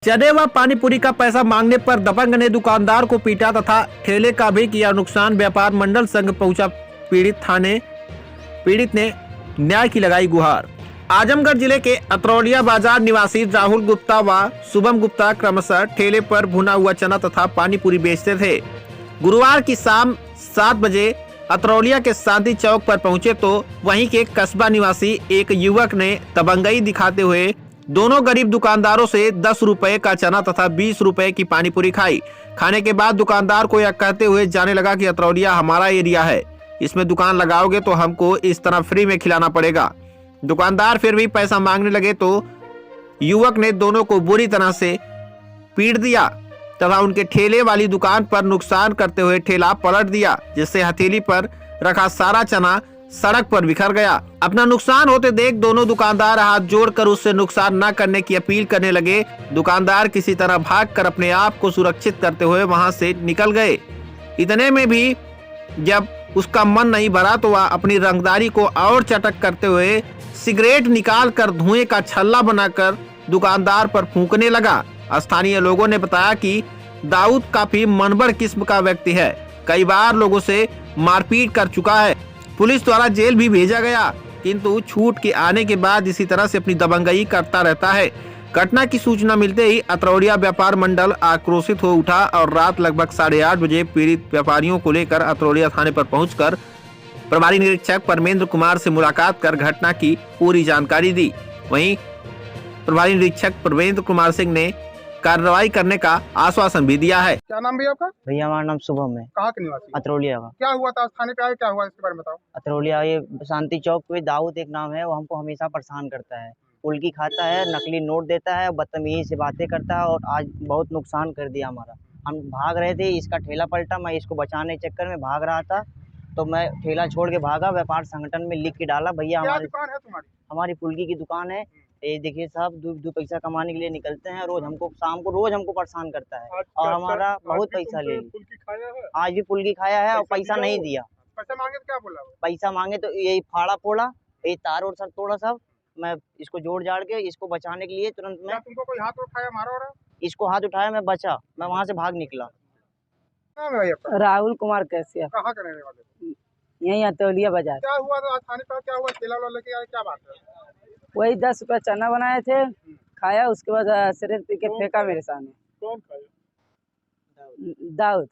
चने व पानी पूरी का पैसा मांगने पर दबंग ने दुकानदार को पीटा तथा ठेले का भी किया नुकसान। व्यापार मंडल संघ पहुंचा पीड़ित ने न्याय की लगाई गुहार। आजमगढ़ जिले के अतरौलिया बाजार निवासी राहुल गुप्ता व शुभम गुप्ता क्रमशः ठेले पर भुना हुआ चना तथा पानी पूरी बेचते थे। गुरुवार की शाम 7 बजे अतरौलिया के शांति चौक पर पहुंचे तो वहीं के कस्बा निवासी एक युवक ने दबंगई दिखाते हुए दोनों गरीब दुकानदारों से 10 रुपए का चना तथा 20 रुपए की पानी पूरी खाई। खाने के बाद दुकानदार को यह कहते हुए जाने लगा कि अतरौलिया हमारा एरिया है, इसमें दुकान लगाओगे तो हमको इस तरह फ्री में खिलाना पड़ेगा। दुकानदार फिर भी पैसा मांगने लगे तो युवक ने दोनों को बुरी तरह से पीट दिया तथा उनके ठेले वाली दुकान पर नुकसान करते हुए ठेला पलट दिया, जिससे हथेली पर रखा सारा चना सड़क पर बिखर गया। अपना नुकसान होते देख दोनों दुकानदार हाथ जोड़कर उससे नुकसान न करने की अपील करने लगे। दुकानदार किसी तरह भागकर अपने आप को सुरक्षित करते हुए वहां से निकल गए। इतने में भी जब उसका मन नहीं भरा तो वह अपनी रंगदारी को और चटक करते हुए सिगरेट निकालकर धुएं का छल्ला बनाकर दुकानदार पर फूंकने लगा। स्थानीय लोगों ने बताया कि दाऊद काफी मनबड़ किस्म का व्यक्ति है, कई बार लोगों से मारपीट कर चुका है। पुलिस द्वारा जेल भी भेजा गया, किंतु छूट के आने के बाद इसी तरह से अपनी दबंगई करता रहता है। घटना की सूचना मिलते ही अतरौलिया व्यापार मंडल आक्रोशित हो उठा और रात लगभग 8:30 बजे पीड़ित व्यापारियों को लेकर अतरौलिया थाने पर पहुंचकर प्रभारी निरीक्षक परमेंद्र कुमार से मुलाकात कर घटना की पूरी जानकारी दी। वहीं प्रभारी निरीक्षक परमेंद्र कुमार सिंह ने कार्रवाई करने का आश्वासन भी दिया है। क्या नाम भैया आपका? भैया हमारा नाम शुभम है। कहाँ के निवासी? अतरौलिया का। क्या हुआ था? थाने पे आए, क्या हुआ इसके बारे में बताओ। अतरौलिया ये शांति चौक पे दाऊद एक नाम है, वो हमको हमेशा परेशान करता है। फुल्की खाता है, नकली नोट देता है, बदतमीजी से बातें करता है और आज बहुत नुकसान कर दिया हमारा। हम भाग रहे थे, इसका ठेला पलटा, मैं इसको बचाने के चक्कर में भाग रहा था तो मैं ठेला छोड़ के भागा। व्यापार संगठन में लिख के डाला। भैया हमारी फुल्की की दुकान है। ये देखिए साहब, दो पैसा कमाने के लिए निकलते हैं रोज, हमको शाम को रोज हमको परेशान करता है और हमारा बहुत पैसा ले लिया। आज भी फुल्की खाया है और पैसा नहीं दिया। पैसा मांगे तो क्या बोला? पैसा मांगे तो यही फाड़ा फोड़ा, ये तार और सर तोड़ा सब। मैं इसको जोड़ जाड़ के इसको बचाने के लिए तुरंत मैं तुमको कोई हाथ उठाया, मारा? और इसको हाथ उठाया, मैं बचा, मैं वहाँ से भाग निकला। राहुल कुमार कैसे? कहाँ के रहने वाले? यही अतरौलिया बाजार। क्या हुआ था थाने पर? क्या हुआ? ठेला वाला लेके आए, क्या बात है? वही 10 रुपया चना बनाए थे, खाया, उसके बाद सिगरेट पी के फेंका मेरे सामने। कौन खाया? दाऊद।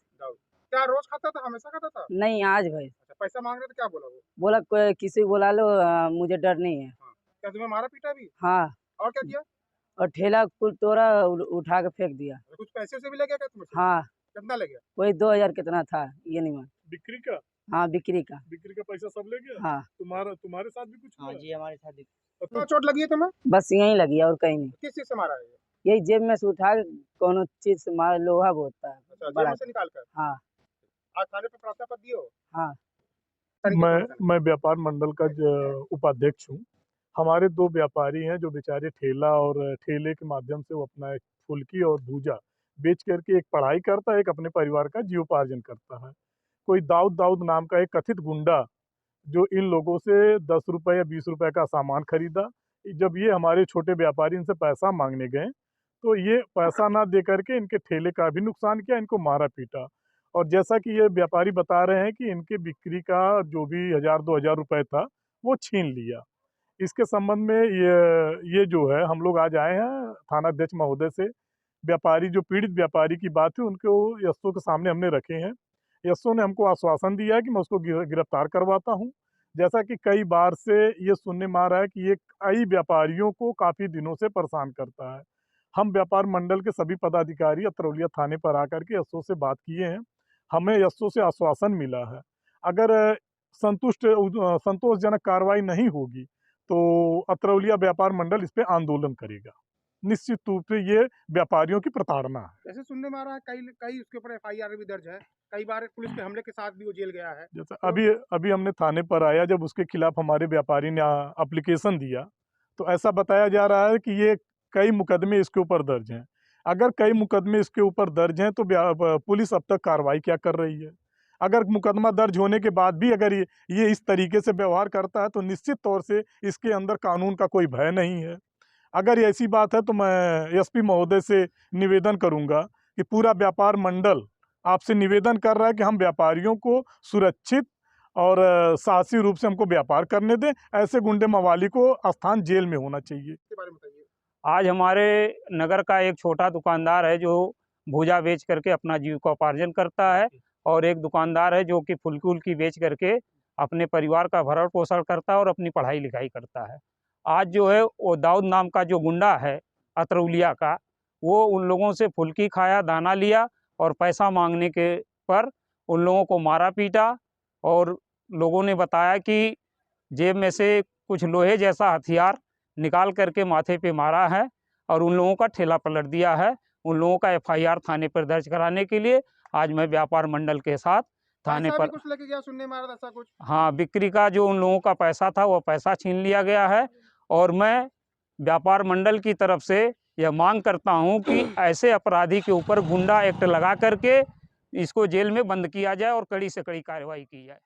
क्या रोज खाता था? हमेशा खाता था? नहीं, आज भाई। अच्छा, पैसा मांग रहे थे, क्या बोला वो? बोला कोई किसी को बुला लो, मुझे डर नहीं है। क्या तुम्हें मारा पीटा भी? हाँ। और क्या किया? और ठेला कुल तोड़ा, उठा के फेंक दिया। कुछ पैसे से भी ले गया क्या तुम्हें? हाँ। कितना ले गया? वही 2000 कितना था, ये नहीं मान। बिक्री का? हाँ, बिक्री का पैसा सब ले गया? हाँ। तुम्हारे साथ भी कुछ हुआ? हाँ जी, हमारे साथ तो चोट लगी है तुम्हें? बस यही लगी और कहीं नहीं। किस चीज से मारा है? यही जेब में से उठा के कोनो चीज से मार, लोहा बोलता है। अच्छा, जेब से निकाल कर? हाँ। आज थाने पे प्रार्थना पत्र दियो? हाँ। मैं व्यापार मंडल का उपाध्यक्ष हूँ। हमारे 2 व्यापारी हैं जो बेचारे ठेला और ठेले के माध्यम से वो अपना एक फुल्की और भूजा बेच करके एक पढ़ाई करता है, एक अपने परिवार का जीवोपार्जन करता है। कोई दाऊद नाम का एक कथित गुंडा जो इन लोगों से 10 रुपए या 20 रुपए का सामान खरीदा। जब ये हमारे छोटे व्यापारी इनसे पैसा मांगने गए तो ये पैसा ना दे करके इनके ठेले का भी नुकसान किया, इनको मारा पीटा। और जैसा कि ये व्यापारी बता रहे हैं कि इनके बिक्री का जो भी 1000-2000 रुपए था वो छीन लिया। इसके संबंध में ये जो है, हम लोग आज आए हैं थानाध्यक्ष महोदय से। व्यापारी जो पीड़ित व्यापारी की बात है उनको एसओ के सामने हमने रखे हैं। एसओ ने हमको आश्वासन दिया है कि मैं उसको गिरफ्तार करवाता हूं। जैसा कि कई बार से ये सुनने में आ रहा है कि ये कई व्यापारियों को काफ़ी दिनों से परेशान करता है। हम व्यापार मंडल के सभी पदाधिकारी अतरौलिया थाने पर आकर के एसओ से बात किए हैं। हमें एसओ से आश्वासन मिला है, अगर संतोषजनक कार्रवाई नहीं होगी तो अतरौलिया व्यापार मंडल इस पे आंदोलन करेगा। निश्चित रूप से ये व्यापारियों की प्रताड़ना है। ऐसे सुनने में आ रहा है कई उसके ऊपर एफआईआर भी दर्ज है, कई बार पुलिस के हमले के साथ भी वो जेल गया है। जैसा अभी हमने थाने पर आया, जब उसके खिलाफ हमारे व्यापारी ने एप्लीकेशन दिया तो ऐसा बताया जा रहा है कि ये कई मुकदमे इसके ऊपर दर्ज हैं। अगर कई मुकदमे इसके ऊपर दर्ज हैं तो पुलिस अब तक कार्रवाई क्या कर रही है? अगर मुकदमा दर्ज होने के बाद भी अगर ये इस तरीके से व्यवहार करता है तो निश्चित तौर से इसके अंदर कानून का कोई भय नहीं है। अगर ऐसी बात है तो मैं एसपी महोदय से निवेदन करूंगा कि पूरा व्यापार मंडल आपसे निवेदन कर रहा है कि हम व्यापारियों को सुरक्षित और साहसी रूप से हमको व्यापार करने दें। ऐसे गुंडे मवाली को स्थान जेल में होना चाहिए। इसके बारे में बताइए। आज हमारे नगर का एक छोटा दुकानदार है जो भूजा बेच करके अपना जीविकोपार्जन करता है, और एक दुकानदार है जो कि फुल्की उल्की बेच करके अपने परिवार का भरण पोषण करता है और अपनी पढ़ाई लिखाई करता है। आज जो है वो दाऊद नाम का जो गुंडा है अतरौलिया का, वो उन लोगों से फुल्की खाया, दाना लिया और पैसा मांगने के पर उन लोगों को मारा पीटा, और लोगों ने बताया कि जेब में से कुछ लोहे जैसा हथियार निकाल करके माथे पे मारा है और उन लोगों का ठेला पलट दिया है। उन लोगों का एफआईआर थाने पर दर्ज कराने के लिए आज मैं व्यापार मंडल के साथ थाने पैसा भी पर, कुछ लेके गया, सुनने में आ रहा था ऐसा कुछ। हाँ, बिक्री का जो उन लोगों का पैसा था वो पैसा छीन लिया गया है। और मैं व्यापार मंडल की तरफ से यह मांग करता हूं कि ऐसे अपराधी के ऊपर गुंडा एक्ट लगा करके इसको जेल में बंद किया जाए और कड़ी से कड़ी कार्रवाई की जाए।